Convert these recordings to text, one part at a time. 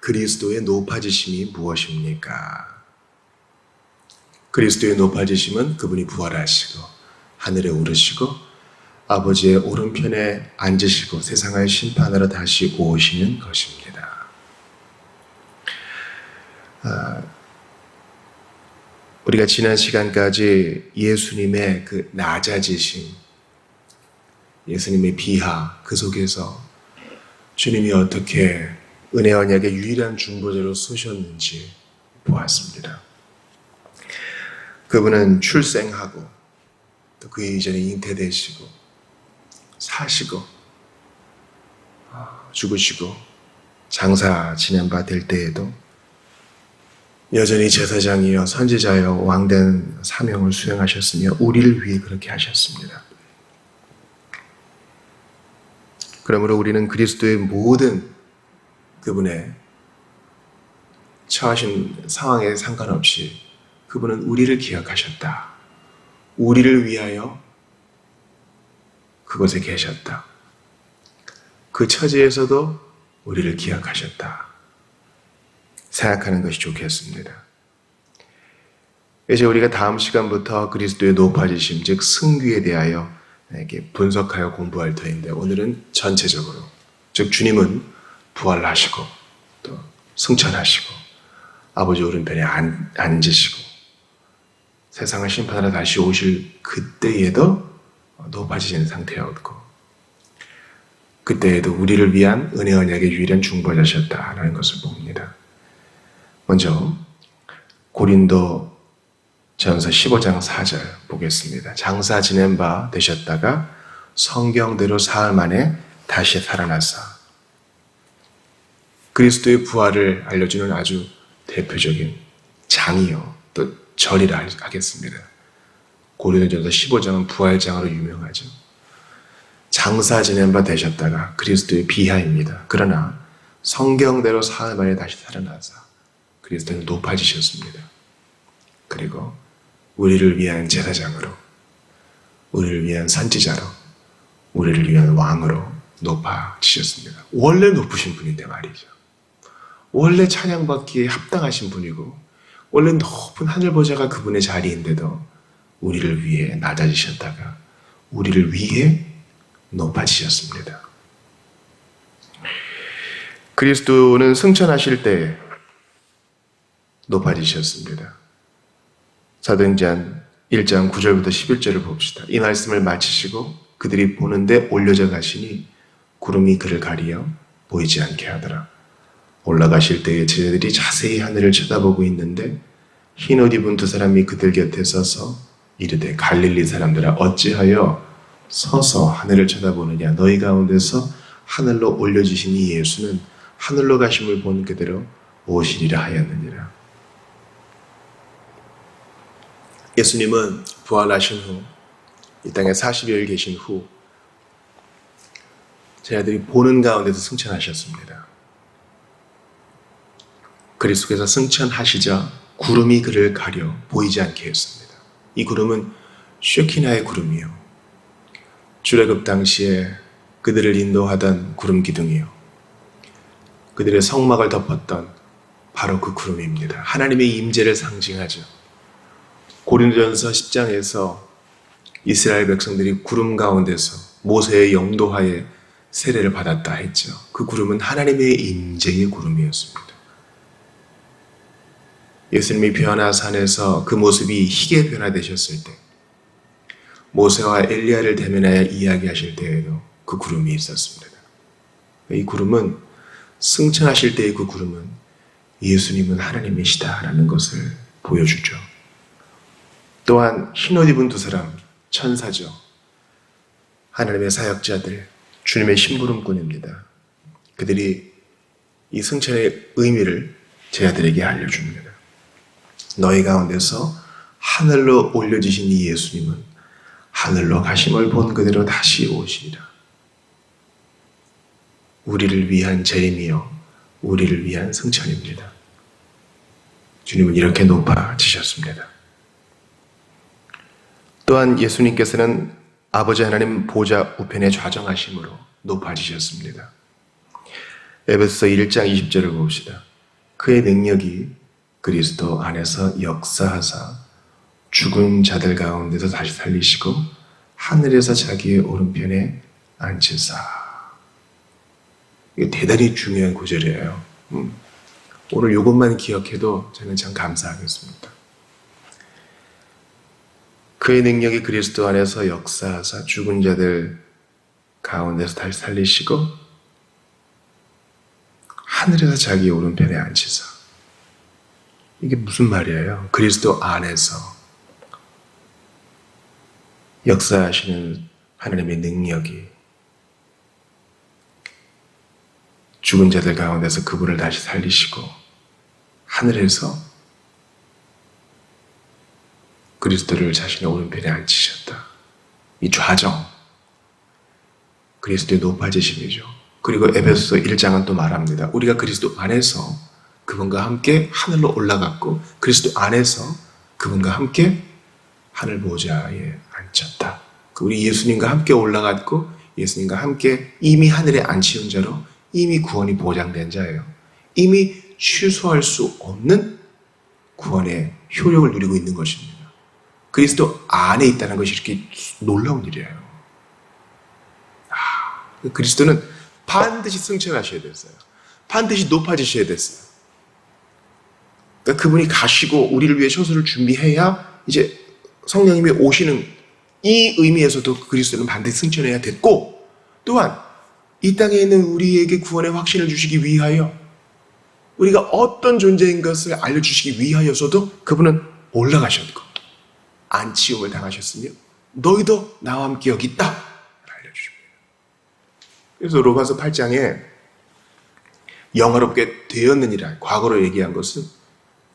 그리스도의 높아지심이 무엇입니까? 그리스도의 높아지심은 그분이 부활하시고 하늘에 오르시고 아버지의 오른편에 앉으시고 세상을 심판하러 다시 오시는 것입니다. 우리가 지난 시간까지 예수님의 그 낮아지심, 예수님의 비하, 그 속에서 주님이 어떻게 은혜 언약의 유일한 중보자로 서셨는지 보았습니다. 그분은 출생하고 또 그 이전에 잉태되시고 사시고 죽으시고 장사 지낸 바 될 때에도 여전히 제사장이여 선지자여 왕된 사명을 수행하셨으며 우리를 위해 그렇게 하셨습니다. 그러므로 우리는 그리스도의 모든 그분의 처하신 상황에 상관없이 그분은 우리를 기억하셨다. 우리를 위하여 그곳에 계셨다. 그 처지에서도 우리를 기억하셨다. 생각하는 것이 좋겠습니다. 이제 우리가 다음 시간부터 그리스도의 높아지심, 즉 승귀에 대하여 이렇게 분석하여 공부할 터인데 오늘은 전체적으로, 즉 주님은 부활하시고 또 승천하시고 아버지 오른편에 앉으시고 세상을 심판하러 다시 오실 그때에도 높아지신 상태였고 그때에도 우리를 위한 은혜 언약의 유일한 중보자셨다라는 것을 봅니다. 먼저 고린도전서 15장 4절 보겠습니다. 장사 지낸 바 되셨다가 성경대로 사흘 만에 다시 살아나사. 그리스도의 부활을 알려주는 아주 대표적인 장이요 또 절이라 하겠습니다. 고린도전서 15장은 부활장으로 유명하죠. 장사 지낸 바 되셨다가 그리스도의 비하입니다. 그러나 성경대로 사흘 만에 다시 살아나사 그리스도는 높아지셨습니다. 그리고 우리를 위한 제사장으로, 우리를 위한 선지자로, 우리를 위한 왕으로 높아지셨습니다. 원래 높으신 분인데 말이죠. 원래 찬양받기에 합당하신 분이고 원래 높은 하늘보좌가 그분의 자리인데도 우리를 위해 낮아지셨다가 우리를 위해 높아지셨습니다. 그리스도는 승천하실 때 높아지셨습니다. 사도행전 1장 9절부터 11절을 봅시다. 이 말씀을 마치시고 그들이 보는데 올려져 가시니 구름이 그를 가리어 보이지 않게 하더라. 올라가실 때에 제자들이 자세히 하늘을 쳐다보고 있는데 흰 옷 입은 두 사람이 그들 곁에 서서 이르되 갈릴리 사람들아 어찌하여 서서 하늘을 쳐다보느냐. 너희 가운데서 하늘로 올려주신 이 예수는 하늘로 가심을 본 그대로 오시리라 하였느니라. 예수님은 부활하신 후 이 땅에 40여일 계신 후 제자들이 보는 가운데서 승천하셨습니다. 그리스도께서 승천하시자 구름이 그를 가려 보이지 않게 했습니다. 이 구름은 쉐키나의 구름이요, 출애굽 당시에 그들을 인도하던 구름 기둥이요, 그들의 성막을 덮었던 바로 그 구름입니다. 하나님의 임재를 상징하죠. 고린도전서 10장에서 이스라엘 백성들이 구름 가운데서 모세의 영도하에 세례를 받았다 했죠. 그 구름은 하나님의 임재의 구름이었습니다. 예수님이 변화산에서 그 모습이 희게 변화되셨을 때, 모세와 엘리야를 대면하여 이야기하실 때에도 그 구름이 있었습니다. 이 구름은, 승천하실 때의 그 구름은 예수님은 하나님이시다라는 것을 보여주죠. 또한 흰옷 입은 두 사람, 천사죠. 하나님의 사역자들, 주님의 심부름꾼입니다. 그들이 이 승천의 의미를 제자들에게 알려줍니다. 너희 가운데서 하늘로 올려지신 이 예수님은 하늘로 가심을 본 그대로 다시 오시리라. 우리를 위한 재림이요 우리를 위한 승천입니다. 주님은 이렇게 높아지셨습니다. 또한 예수님께서는 아버지 하나님 보좌 우편에 좌정하심으로 높아지셨습니다. 에베소서 1장 20절을 봅시다. 그의 능력이 그리스도 안에서 역사하사 죽은 자들 가운데서 다시 살리시고 하늘에서 자기의 오른편에 앉히사. 이게 대단히 중요한 구절이에요. 오늘 이것만 기억해도 저는 참 감사하겠습니다. 그의 능력이 그리스도 안에서 역사하사 죽은 자들 가운데서 다시 살리시고 하늘에서 자기 오른편에 앉히사. 이게 무슨 말이에요? 그리스도 안에서 역사하시는 하나님의 능력이 죽은 자들 가운데서 그분을 다시 살리시고 하늘에서 그리스도를 자신의 오른편에 앉히셨다. 이 좌정, 그리스도의 높아지심이죠. 그리고 에베소서 1장은 또 말합니다. 우리가 그리스도 안에서 그분과 함께 하늘로 올라갔고 그리스도 안에서 그분과 함께 하늘 보좌에 앉혔다. 우리 예수님과 함께 올라갔고 예수님과 함께 이미 하늘에 앉히운 자로 이미 구원이 보장된 자예요. 이미 취소할 수 없는 구원의 효력을 누리고 있는 것입니다. 그리스도 안에 있다는 것이 이렇게 놀라운 일이에요. 그리스도는 반드시 승천하셔야 됐어요. 반드시 높아지셔야 됐어요. 그러니까 그분이 가시고 우리를 위해 처소를 준비해야 이제 성령님이 오시는 이 의미에서도 그리스도는 반드시 승천해야 됐고, 또한 이 땅에 있는 우리에게 구원의 확신을 주시기 위하여 우리가 어떤 존재인 것을 알려주시기 위하여서도 그분은 올라가셨고 안치움을 당하셨으며 너희도 나와 함께 여기 있다 알려주십니다. 그래서 로마서 8장에 영화롭게 되었느니라 과거로 얘기한 것은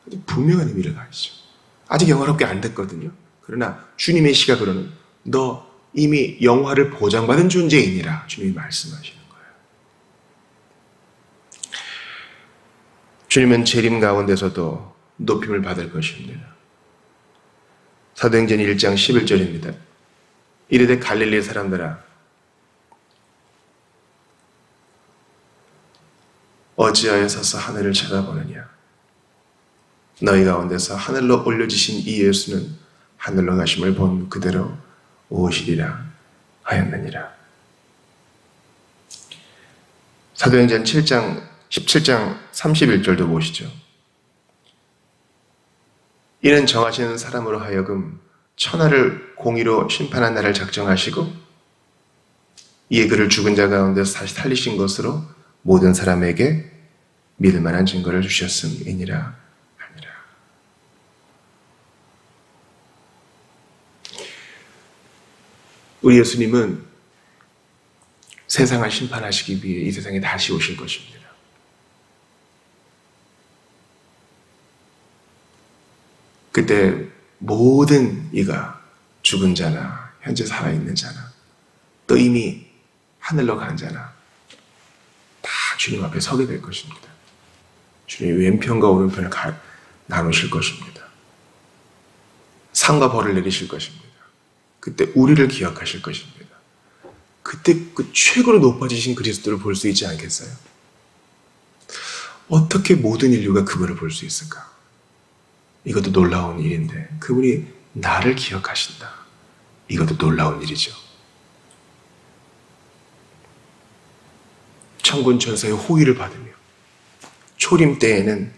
아주 분명한 의미를 가지죠. 아직 영화롭게 안 됐거든요. 그러나 주님의 시각으로는 너 이미 영화를 보장받은 존재이니라 주님이 말씀하시는 거예요. 주님은 재림 가운데서도 높임을 받을 것입니다. 사도행전 1장 11절입니다. 이르되 갈릴리 사람들아 어찌하여 서서 하늘을 쳐다보느냐. 너희 가운데서 하늘로 올려지신 이 예수는 하늘로 가심을 본 그대로 오시리라 하였느니라. 사도행전 7장 17장 31절도 보시죠. 이는 정하시는 사람으로 하여금 천하를 공의로 심판한 날을 작정하시고 이에 그를 죽은 자 가운데서 다시 살리신 것으로 모든 사람에게 믿을 만한 증거를 주셨음이니라 하니라. 우리 예수님은 세상을 심판하시기 위해 이 세상에 다시 오실 것입니다. 그때 모든 이가 죽은 자나 현재 살아있는 자나 또 이미 하늘로 간 자나 다 주님 앞에 서게 될 것입니다. 주님이 왼편과 오른편을 나누실 것입니다. 상과 벌을 내리실 것입니다. 그때 우리를 기억하실 것입니다. 그때 그 최고로 높아지신 그리스도를 볼 수 있지 않겠어요? 어떻게 모든 인류가 그분을 볼 수 있을까? 이것도 놀라운 일인데 그분이 나를 기억하신다. 이것도 놀라운 일이죠. 천군 천사의 호의를 받으며 초림 때에는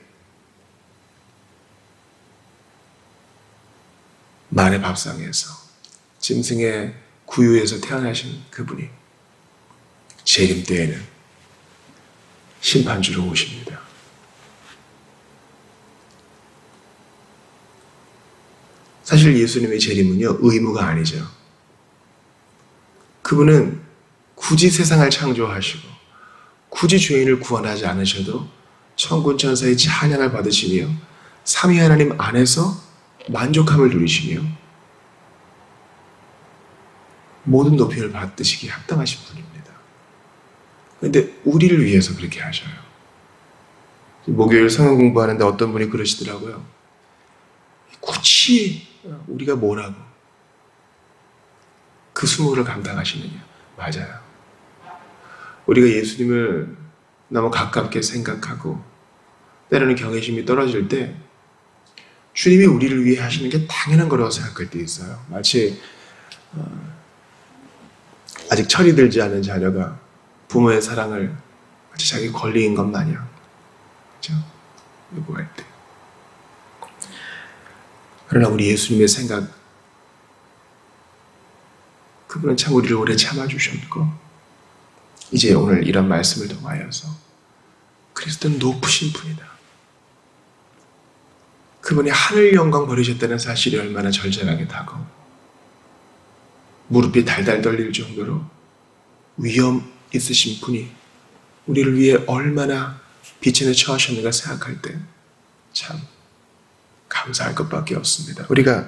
만의 밥상에서 짐승의 구유에서 태어나신 그분이 재림 때에는 심판주로 오십니다. 사실 예수님의 재림은요, 의무가 아니죠. 그분은 굳이 세상을 창조하시고 굳이 죄인을 구원하지 않으셔도 천군 천사의 찬양을 받으시며 삼위 하나님 안에서 만족함을 누리시며 모든 높임을 받으시기에 합당하신 분입니다. 그런데 우리를 위해서 그렇게 하셔요. 목요일 성경 공부하는데 어떤 분이 그러시더라고요. 굳이 우리가 뭐라고 그 수모를 감당하시느냐. 맞아요. 우리가 예수님을 너무 가깝게 생각하고 때로는 경외심이 떨어질 때 주님이 우리를 위해 하시는 게 당연한 거라고 생각할 때 있어요. 마치 아직 철이 들지 않은 자녀가 부모의 사랑을 마치 자기 권리인 것 마냥 그렇죠? 요구할 때. 그러나 우리 예수님의 생각, 그분은 참 우리를 오래 참아주셨고 이제 오늘 이런 말씀을 통하여서 그리스도는 높으신 분이다. 그분이 하늘 영광 버리셨다는 사실이 얼마나 절절하게 다가오고 무릎이 달달 떨릴 정도로 위험 있으신 분이 우리를 위해 얼마나 비천에 처하셨는가 생각할 때 참 감사할 것밖에 없습니다. 우리가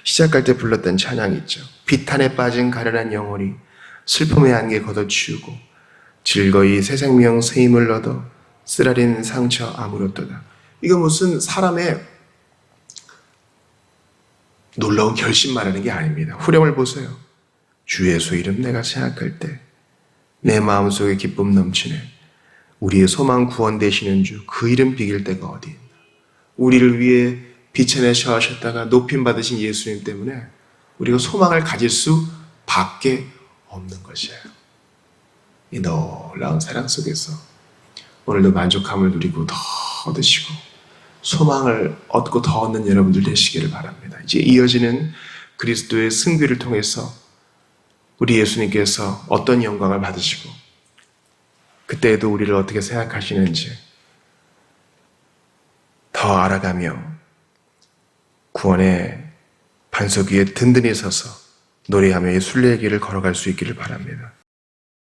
시작할 때 불렀던 찬양이 있죠. 비탄에 빠진 가련한 영혼이 슬픔의 안개 걷어치우고 즐거이 새 생명 새 힘을 얻어 쓰라린 상처 아무렇도다. 이거 무슨 사람의 놀라운 결심 말하는 게 아닙니다. 후렴을 보세요. 주 예수 이름 내가 생각할 때 내 마음속에 기쁨 넘치네. 우리의 소망 구원 되시는 주 그 이름 비길 때가 어디 있나. 우리를 위해 비천에 처하셨다가 높임 받으신 예수님 때문에 우리가 소망을 가질 수밖에 없는 것이에요. 이 놀라운 사랑 속에서 오늘도 만족함을 누리고 더 얻으시고 소망을 얻고 더 얻는 여러분들 되시기를 바랍니다. 이제 이어지는 그리스도의 승귀를 통해서 우리 예수님께서 어떤 영광을 받으시고 그때에도 우리를 어떻게 생각하시는지 더 알아가며 구원의 반석 위에 든든히 서서 노래하며 순례의 길을 걸어갈 수 있기를 바랍니다.